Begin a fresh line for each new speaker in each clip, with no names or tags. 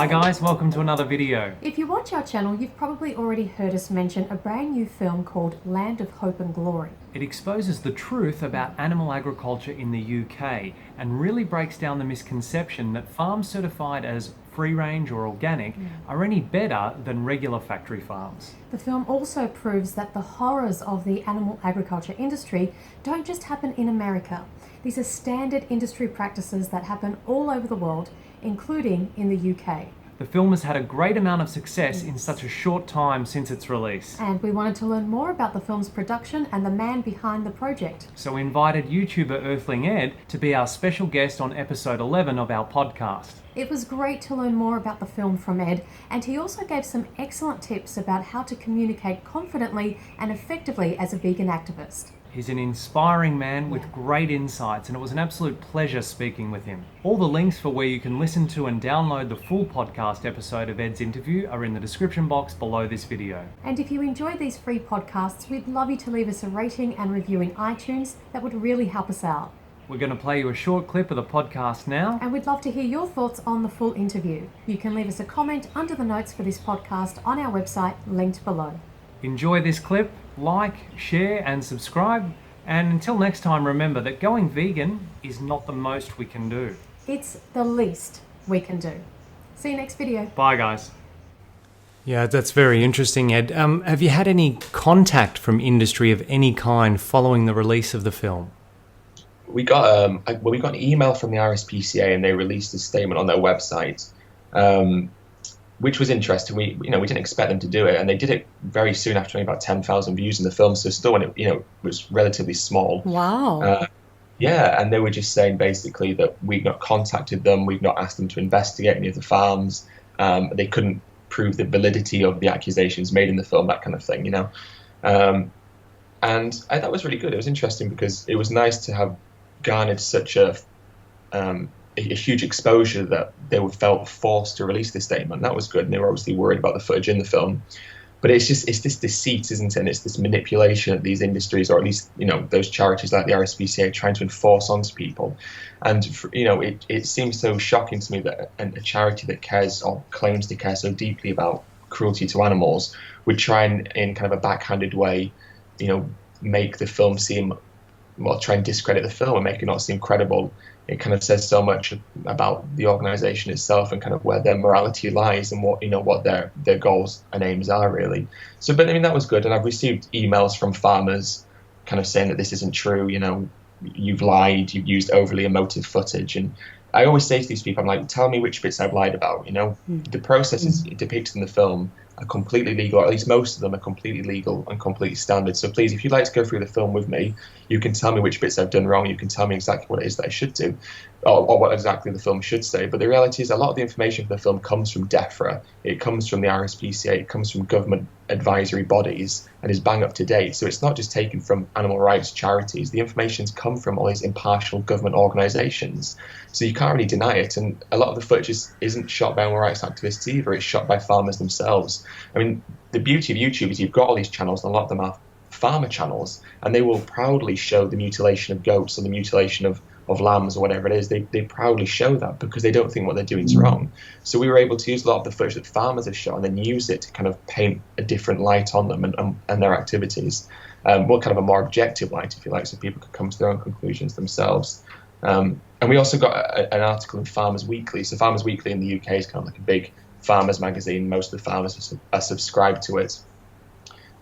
Hi guys, welcome to another video.
If you watch our channel, you've probably already heard us mention a brand new film called Land of Hope and Glory.
It exposes the truth about animal agriculture in the UK and really breaks down the misconception that farms certified as free range or organic are any better than regular factory farms.
The film also proves that the horrors of the animal agriculture industry don't just happen in America. These are standard industry practices that happen all over the world, including in the UK.
The film has had a great amount of success in such a short time since its release.
And we wanted to learn more about the film's production and the man behind the project.
So we invited YouTuber Earthling Ed to be our special guest on episode 11 of our podcast.
It was great to learn more about the film from Ed, and he also gave some excellent tips about how to communicate confidently and effectively as a vegan activist.
He's an inspiring man with great insights, and it was an absolute pleasure speaking with him. All the links for where you can listen to and download the full podcast episode of Ed's interview are in the description box below this video.
And if you enjoy these free podcasts, we'd love you to leave us a rating and review in iTunes. That would really help us out.
We're going to play you a short clip of the podcast now.
And we'd love to hear your thoughts on the full interview. You can leave us a comment under the notes for this podcast on our website, linked below.
Enjoy this clip, like, share and subscribe. And until next time, remember that going vegan is not the most we can do.
It's the least we can do. See you next video.
Bye guys. Yeah, that's very interesting, Ed. Have you had any contact from industry of any kind following the release of the film?
We got an email from the RSPCA and they released a statement on their website, which was interesting. We didn't expect them to do it, and they did it very soon after only about 10,000 views in the film. So still, when it was relatively small.
Wow.
Yeah, and they were just saying basically that we'd not contacted them, we'd not asked them to investigate any of the farms. They couldn't prove the validity of the accusations made in the film, that kind of thing, And I thought it was really good. It was interesting because it was nice to have garnered such a huge exposure that they felt forced to release this statement. That was good, and they were obviously worried about the footage in the film. But it's this deceit, isn't it? And it's this manipulation that these industries, or at least those charities like the RSPCA, are trying to enforce onto people. And it seems so shocking to me that a charity that cares or claims to care so deeply about cruelty to animals would try and, in kind of a backhanded way, make the film seem, try and discredit the film and make it not seem credible. It kind of says so much about the organisation itself and kind of where their morality lies and what their goals and aims are, really. So, but I mean, that was good. And I've received emails from farmers kind of saying that this isn't true, you've lied, you've used overly emotive footage. And I always say to these people, I'm like, tell me which bits I've lied about, The processes depicted in the film are completely legal, or at least most of them are completely legal and completely standard. So please, if you'd like to go through the film with me, you can tell me which bits I've done wrong. You can tell me exactly what it is that I should do, or what exactly the film should say. But the reality is a lot of the information for the film comes from DEFRA. It comes from the RSPCA. It comes from government advisory bodies and is bang up to date. So it's not just taken from animal rights charities. The information's come from all these impartial government organisations. So you can't really deny it. And a lot of the footage isn't shot by animal rights activists either. It's shot by farmers themselves. I mean, the beauty of YouTube is you've got all these channels, and a lot of them are farmer channels, and they will proudly show the mutilation of goats or the mutilation of lambs or whatever it is. They proudly show that because they don't think what they're doing is wrong. So we were able to use a lot of the footage that farmers have shot and then use it to kind of paint a different light on them and their activities. Kind of a more objective light, if you like, so people could come to their own conclusions themselves. And we also got an article in Farmers Weekly. So Farmers Weekly in the UK is kind of like a big farmers magazine. Most of the farmers are subscribed to it.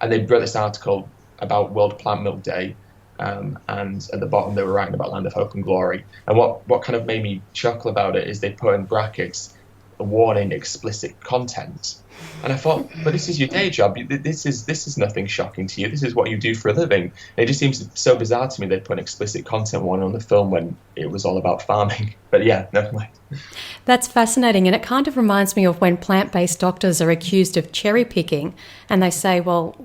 And they wrote this article about World Plant Milk Day. And at the bottom they were writing about Land of Hope and Glory. And what kind of made me chuckle about it is they put in brackets a warning, explicit content. And I thought, but this is your day job. This is nothing shocking to you. This is what you do for a living. And it just seems so bizarre to me they put an explicit content warning on the film when it was all about farming. But yeah, never mind.
That's fascinating, and it kind of reminds me of when plant-based doctors are accused of cherry picking, and they say, well,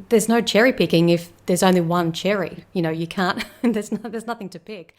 there's no cherry picking if there's only one cherry. You can't. There's nothing to pick.